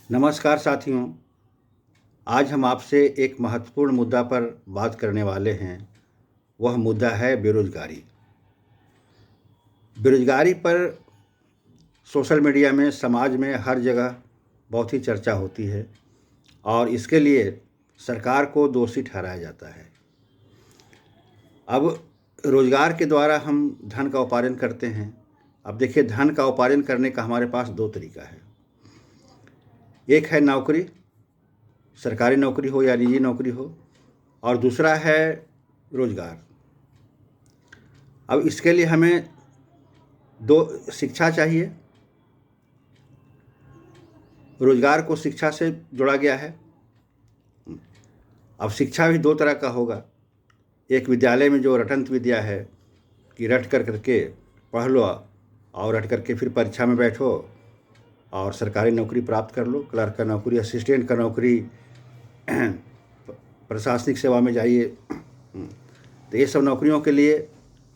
नमस्कार साथियों। आज हम आपसे एक महत्वपूर्ण मुद्दा पर बात करने वाले हैं। वह मुद्दा है बेरोज़गारी। बेरोज़गारी पर सोशल मीडिया में, समाज में हर जगह बहुत ही चर्चा होती है और इसके लिए सरकार को दोषी ठहराया जाता है। अब रोज़गार के द्वारा हम धन का उपार्जन करते हैं। अब देखिए, धन का उपार्जन करने का हमारे पास दो तरीका है। एक है नौकरी, सरकारी नौकरी हो या निजी नौकरी हो, और दूसरा है रोज़गार। अब इसके लिए हमें दो शिक्षा चाहिए। रोज़गार को शिक्षा से जोड़ा गया है। अब शिक्षा भी दो तरह का होगा। एक विद्यालय में जो रटंत विद्या है कि रट कर करके पढ़ लो और रट करके फिर परीक्षा में बैठो और सरकारी नौकरी प्राप्त कर लो। क्लर्क का नौकरी, असिस्टेंट का नौकरी, प्रशासनिक सेवा में जाइए। तो ये सब नौकरियों के लिए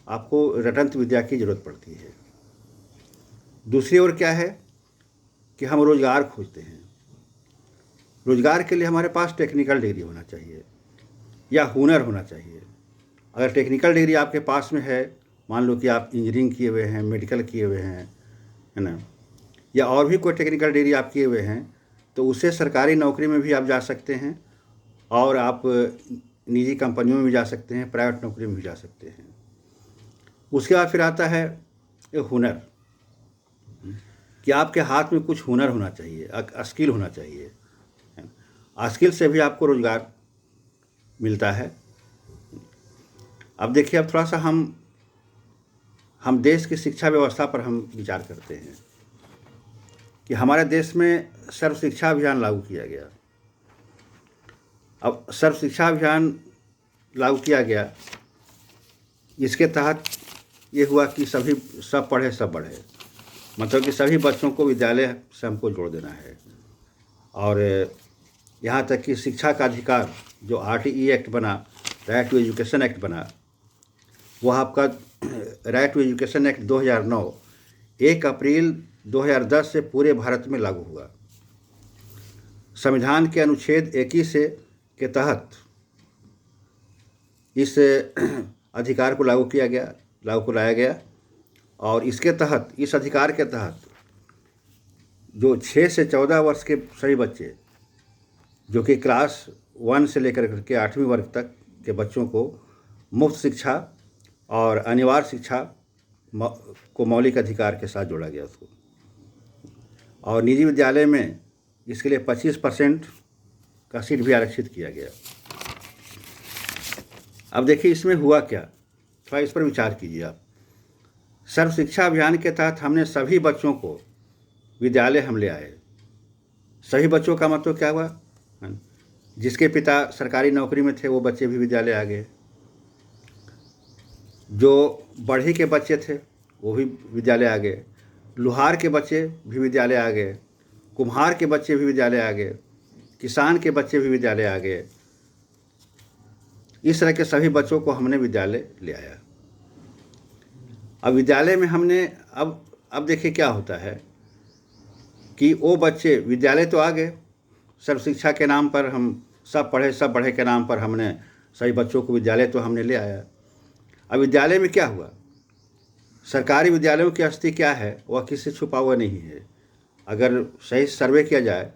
आपको रटंत विद्या की ज़रूरत पड़ती है। दूसरी ओर क्या है कि हम रोज़गार खोजते हैं। रोज़गार के लिए हमारे पास टेक्निकल डिग्री होना चाहिए या हुनर होना चाहिए। अगर टेक्निकल डिग्री आपके पास में है, मान लो कि आप इंजीनियरिंग किए हुए हैं, मेडिकल किए हुए हैं, है ना, या और भी कोई टेक्निकल डिग्री आप किए हुए हैं, तो उससे सरकारी नौकरी में भी आप जा सकते हैं और आप निजी कंपनियों में भी जा सकते हैं, प्राइवेट नौकरी में भी जा सकते हैं। उसके बाद फिर आता है एक हुनर, कि आपके हाथ में कुछ हुनर होना चाहिए, स्किल होना चाहिए। स्किल से भी आपको रोज़गार मिलता है। अब देखिए, अब थोड़ा सा हम देश की शिक्षा व्यवस्था पर हम विचार करते हैं कि हमारे देश में सर्व शिक्षा अभियान लागू किया गया। अब सर्व शिक्षा अभियान लागू किया गया, इसके तहत ये हुआ कि सब पढ़े सब बढ़े, मतलब कि सभी बच्चों को विद्यालय से हमको जोड़ देना है। और यहाँ तक कि शिक्षा का अधिकार जो RTE एक्ट बना, राइट टू एजुकेशन एक्ट बना, वह आपका राइट टू एजुकेशन एक्ट 2009 1 अप्रैल 2010 से पूरे भारत में लागू हुआ। संविधान के अनुच्छेद 21 के तहत इस अधिकार को लागू कराया गया और इसके तहत, इस अधिकार के तहत जो 6 से 14 वर्ष के सभी बच्चे, जो कि क्लास 1 से लेकर के 8वीं वर्ग तक के बच्चों को मुफ्त शिक्षा और अनिवार्य शिक्षा को मौलिक अधिकार के साथ जोड़ा गया उसको। और निजी विद्यालय में इसके लिए 25% का सीट भी आरक्षित किया गया। अब देखिए, इसमें हुआ क्या, थोड़ा इस पर विचार कीजिए आप। सर्व शिक्षा अभियान के तहत हमने सभी बच्चों को विद्यालय हम ले आए। सभी बच्चों का मतलब क्या हुआ, जिसके पिता सरकारी नौकरी में थे वो बच्चे भी विद्यालय आ गए, जो बढ़ई के बच्चे थे वो भी विद्यालय आ गए, लुहार के बच्चे भी विद्यालय आ गए, कुम्हार के बच्चे भी विद्यालय आ गए, किसान के बच्चे भी विद्यालय आ गए। इस तरह के सभी बच्चों को हमने विद्यालय ले आया। अब विद्यालय में हमने अब देखिए क्या होता है कि वो बच्चे विद्यालय तो आ गए, सर्व शिक्षा के नाम पर हम सब पढ़े सब बढ़े के नाम पर हमने सभी बच्चों को विद्यालय तो हमने ले आया। अब विद्यालय में क्या हुआ, सरकारी विद्यालयों की स्थिति क्या है वह किसी से छुपा हुआ नहीं है। अगर सही सर्वे किया जाए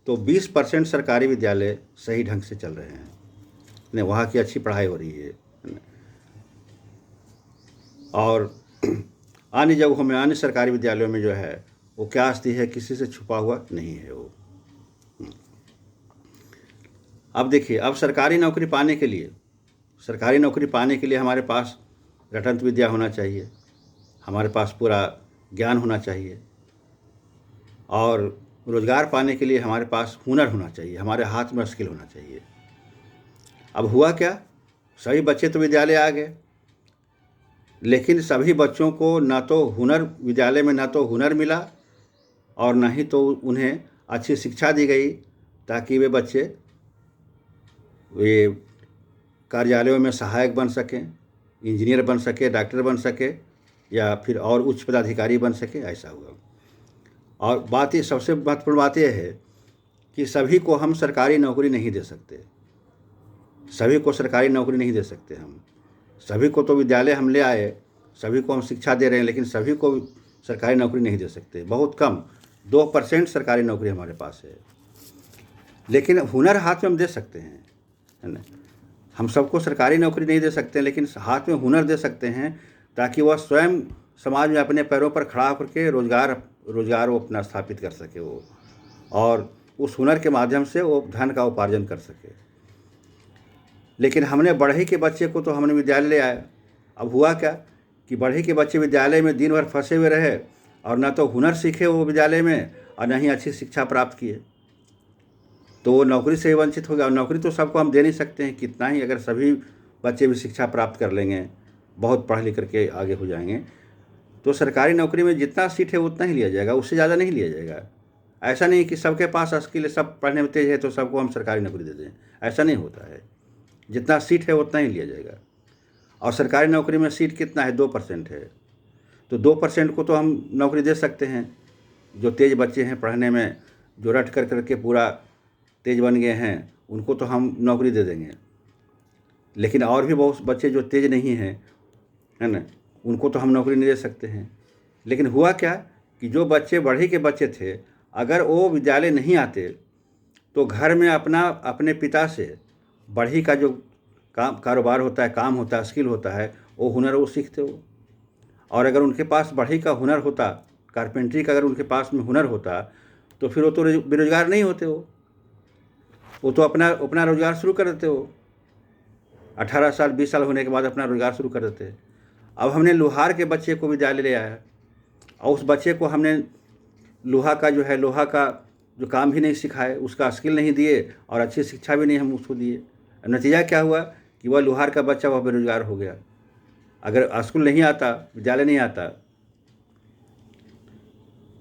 तो 20% सरकारी विद्यालय सही ढंग से चल रहे हैं, ने वहाँ की अच्छी पढ़ाई हो रही है। और अन्य जगहों में, अन्य सरकारी विद्यालयों में जो है वो क्या स्थिति है, किसी से छुपा हुआ नहीं है वो। अब देखिए, अब सरकारी नौकरी पाने के लिए हमारे पास रटंत विद्या होना चाहिए, हमारे पास पूरा ज्ञान होना चाहिए, और रोज़गार पाने के लिए हमारे पास हुनर होना चाहिए, हमारे हाथ में स्किल होना चाहिए। अब हुआ क्या, सभी बच्चे तो विद्यालय आ गए, लेकिन सभी बच्चों को विद्यालय में न तो हुनर मिला और न ही तो उन्हें अच्छी शिक्षा दी गई ताकि वे बच्चे कार्यालयों में सहायक बन सकें, इंजीनियर बन सके, डॉक्टर बन सके, या फिर और उच्च पदाधिकारी बन सके। ऐसा हुआ। और सबसे महत्वपूर्ण बात यह है कि सभी को हम सरकारी नौकरी नहीं दे सकते, सभी को सरकारी नौकरी नहीं दे सकते हम। सभी को तो विद्यालय हम ले आए, सभी को हम शिक्षा दे रहे हैं, लेकिन सभी को सरकारी नौकरी नहीं दे सकते। बहुत कम 2% सरकारी नौकरी हमारे पास है। लेकिन हुनर हाथ में हम दे सकते हैं, है ना। हम सबको सरकारी नौकरी नहीं दे सकते, लेकिन हाथ में हुनर दे सकते हैं, ताकि वह स्वयं समाज में अपने पैरों पर खड़ा होकर के रोजगार वो अपना स्थापित कर सके वो, और उस हुनर के माध्यम से वो धन का उपार्जन कर सके। लेकिन हमने बढ़ई के बच्चे को तो हमने विद्यालय ले आया। अब हुआ क्या कि बढ़ई के बच्चे विद्यालय में दिन भर फंसे हुए रहे, और न तो हुनर सीखे वो विद्यालय में, और न ही अच्छी शिक्षा प्राप्त किए, तो वो नौकरी से ही वंचित हो गया। और नौकरी तो सबको हम दे नहीं सकते हैं, कितना ही अगर सभी बच्चे भी शिक्षा प्राप्त कर लेंगे, बहुत पढ़ लिख करके आगे हो जाएंगे, तो सरकारी नौकरी में जितना सीट है उतना ही लिया जाएगा, उससे ज़्यादा नहीं लिया जाएगा। ऐसा नहीं कि सबके पास स्किल है, सब पढ़ने में तेज है तो सबको हम सरकारी नौकरी दे दें, ऐसा नहीं होता है। जितना सीट है उतना ही लिया जाएगा। और सरकारी नौकरी में सीट कितना है? 2% है। तो 2% को तो हम नौकरी दे सकते हैं। जो तेज़ बच्चे हैं पढ़ने में, जो रट कर करके पूरा तेज़ बन गए हैं, उनको तो हम नौकरी दे देंगे। लेकिन और भी बहुत बच्चे जो तेज़ नहीं हैं, है ना, उनको तो हम नौकरी नहीं दे सकते हैं। लेकिन हुआ क्या कि जो बच्चे बढ़ई के बच्चे थे, अगर वो विद्यालय नहीं आते तो घर में अपने पिता से बढ़ई का जो कारोबार होता है, काम होता है, स्किल होता है, वो हुनर वो सीखते हो। और अगर उनके पास बढ़ई का हुनर होता, कारपेंट्री का अगर उनके पास में हुनर होता, तो फिर वो तो बेरोजगार नहीं होते। वो तो अपना रोजगार शुरू कर देते हो। 18 साल 20 साल होने के बाद अपना रोजगार शुरू कर देते। अब हमने लोहार के बच्चे को विद्यालय ले आया, और उस बच्चे को हमने लोहा का जो काम भी नहीं सिखाए, उसका स्किल नहीं दिए, और अच्छी शिक्षा भी नहीं हम उसको दिए। नतीजा क्या हुआ कि वह लोहार का बच्चा वह बेरोजगार हो गया। अगर स्कूल नहीं आता, विद्यालय नहीं आता,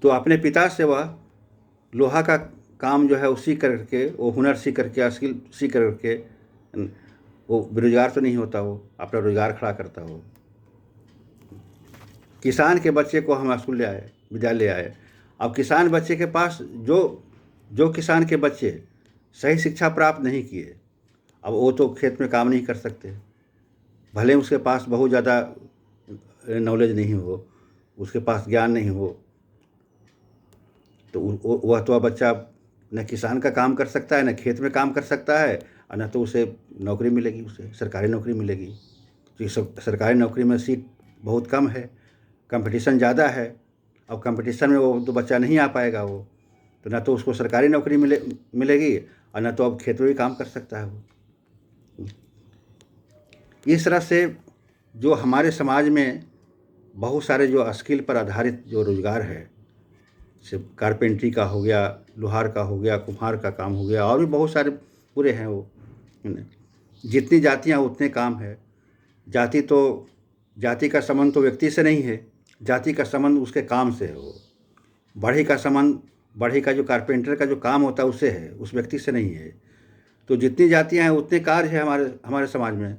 तो अपने पिता से वह लोहा का काम जो है वो सीख करके, वो हुनर सीख करके, स्किल सीख करके, वो बेरोजगार तो नहीं होता, वो अपना रोजगार खड़ा करता हो। किसान के बच्चे को हम स्कूल ले आए, विद्यालय ले आए। अब किसान बच्चे के पास जो किसान के बच्चे सही शिक्षा प्राप्त नहीं किए, अब वो तो खेत में काम नहीं कर सकते, भले उसके पास बहुत ज़्यादा नॉलेज नहीं हो, उसके पास ज्ञान नहीं हो, तो वह तो बच्चा न किसान का काम कर सकता है, न खेत में काम कर सकता है, और न तो उसे नौकरी मिलेगी, उसे सरकारी नौकरी मिलेगी। तो सरकारी नौकरी में सीट बहुत कम है, कंपटीशन ज़्यादा है। अब कंपटीशन में वो तो बच्चा नहीं आ पाएगा, वो तो न तो उसको सरकारी नौकरी मिलेगी, और न तो अब खेत में भी काम कर सकता है वो। इस तरह से जो हमारे समाज में बहुत सारे जो स्किल पर आधारित जो रोज़गार है, जैसे कारपेंट्री का हो गया, लोहार का हो गया, कुम्हार का काम हो गया, और भी बहुत सारे पूरे हैं वो। जितनी जातियाँ उतने काम है। जाति का संबंध तो व्यक्ति से नहीं है, जाति का संबंध उसके काम से है। वो बढ़ई का जो कारपेंटर का जो काम होता है उससे है, उस व्यक्ति से नहीं है। तो जितनी जातियाँ हैं उतने कार्य है हमारे समाज में।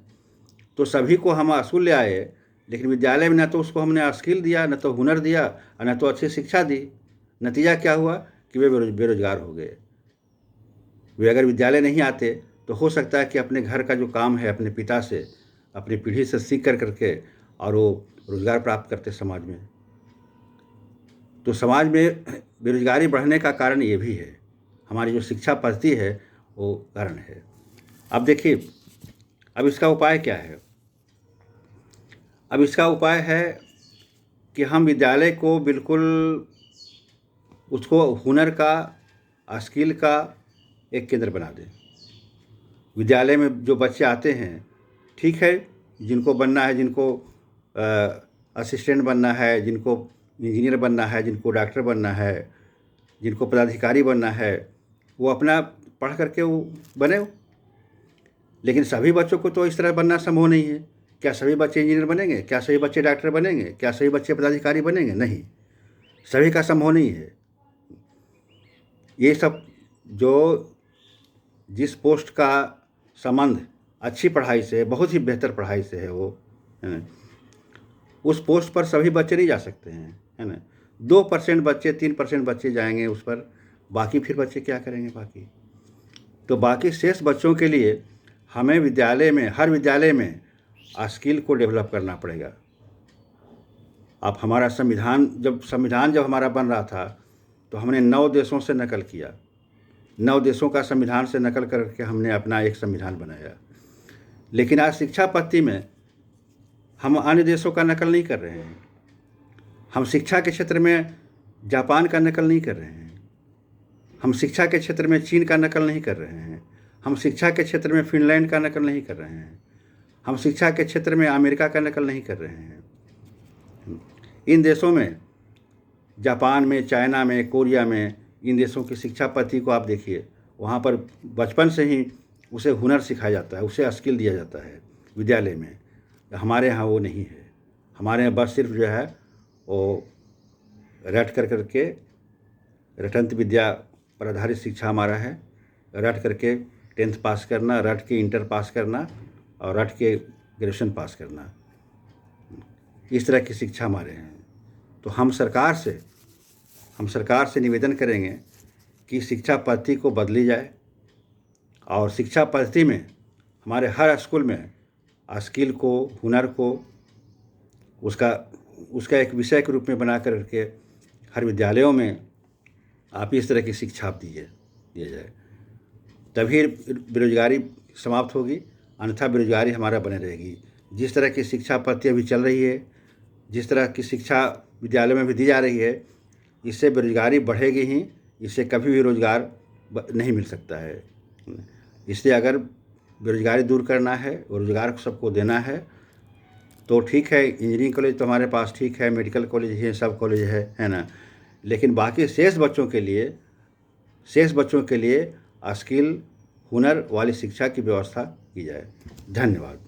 तो सभी को हम स्कूल ले आए, लेकिन विद्यालय में न तो उसको हमने स्किल दिया, न तो हुनर दिया, और न तो अच्छी शिक्षा दी। नतीजा क्या हुआ कि वे बेरोजगार हो गए। वे अगर विद्यालय नहीं आते तो हो सकता है कि अपने घर का जो काम है अपने पिता से, अपनी पीढ़ी से सीख करके, और वो रोज़गार प्राप्त करते समाज में। तो समाज में बेरोजगारी बढ़ने का कारण ये भी है, हमारी जो शिक्षा पद्धति है वो कारण है। अब देखिए, अब इसका उपाय क्या है? अब इसका उपाय है कि हम विद्यालय को बिल्कुल उसको हुनर का, स्किल का एक केंद्र बना दें। विद्यालय में जो बच्चे आते हैं, ठीक है, जिनको बनना है, जिनको असिस्टेंट बनना है, जिनको इंजीनियर बनना है, जिनको डॉक्टर बनना है, जिनको पदाधिकारी बनना है, वो अपना पढ़ करके वो बने। लेकिन सभी बच्चों को तो इस तरह बनना संभव नहीं है। क्या सभी बच्चे इंजीनियर बनेंगे? क्या सभी बच्चे डॉक्टर बनेंगे? क्या सभी बच्चे पदाधिकारी बनेंगे? नहीं, सभी का संभव नहीं है। ये सब जो जिस पोस्ट का संबंध अच्छी पढ़ाई से, बहुत ही बेहतर पढ़ाई से है, वो है ना, उस पोस्ट पर सभी बच्चे नहीं जा सकते हैं, है ना। 2% बच्चे, 3% बच्चे जाएंगे उस पर, बाकी फिर बच्चे क्या करेंगे बाकी? तो बाकी शेष बच्चों के लिए हमें विद्यालय में, हर विद्यालय में स्किल को डेवलप करना पड़ेगा। आप हमारा संविधान जब हमारा बन रहा था तो हमने 9 देशों से नकल किया, 9 देशों का संविधान से नकल करके हमने अपना एक संविधान बनाया। लेकिन आज शिक्षा पद्धति में हम अन्य देशों का नकल नहीं कर रहे हैं। हम शिक्षा के क्षेत्र में जापान का नकल नहीं कर रहे हैं। हम शिक्षा के क्षेत्र में चीन का नकल नहीं कर रहे हैं। हम शिक्षा के क्षेत्र में फिनलैंड का नकल नहीं कर रहे हैं। हम शिक्षा के क्षेत्र में अमेरिका का नकल नहीं कर रहे हैं। इन देशों में, जापान में, चाइना में, कोरिया में, इन देशों की शिक्षा पद्धति को आप देखिए, वहाँ पर बचपन से ही उसे हुनर सिखाया जाता है, उसे स्किल दिया जाता है विद्यालय में। हमारे यहाँ वो नहीं है। हमारे यहाँ बस सिर्फ जो है वो रट करके रटंत विद्या पर आधारित शिक्षा हमारा है। रट करके 10th पास करना, रट के इंटर पास करना और रट के ग्रेजुएशन पास करना, इस तरह की शिक्षा हमारे हैं। तो हम सरकार से निवेदन करेंगे कि शिक्षा पद्धति को बदली जाए और शिक्षा पद्धति में हमारे हर स्कूल में स्किल को, हुनर को उसका एक विषय के रूप में बना करके हर विद्यालयों में आप इस तरह की शिक्षा आप दिया जाए। तभी बेरोजगारी समाप्त होगी, अन्यथा बेरोजगारी हमारा बने रहेगी। जिस तरह की शिक्षा पद्धति अभी चल रही है, जिस तरह की शिक्षा विद्यालय में भी दी जा रही है, इससे बेरोजगारी बढ़ेगी ही, इससे कभी भी रोजगार नहीं मिल सकता है। इसलिए अगर बेरोजगारी दूर करना है और रोजगार सबको देना है तो ठीक है, इंजीनियरिंग कॉलेज तो हमारे पास ठीक है, मेडिकल कॉलेज है, सब कॉलेज है ना। लेकिन बाकी शेष बच्चों के लिए स्किल, हुनर वाली शिक्षा की व्यवस्था की जाए। धन्यवाद।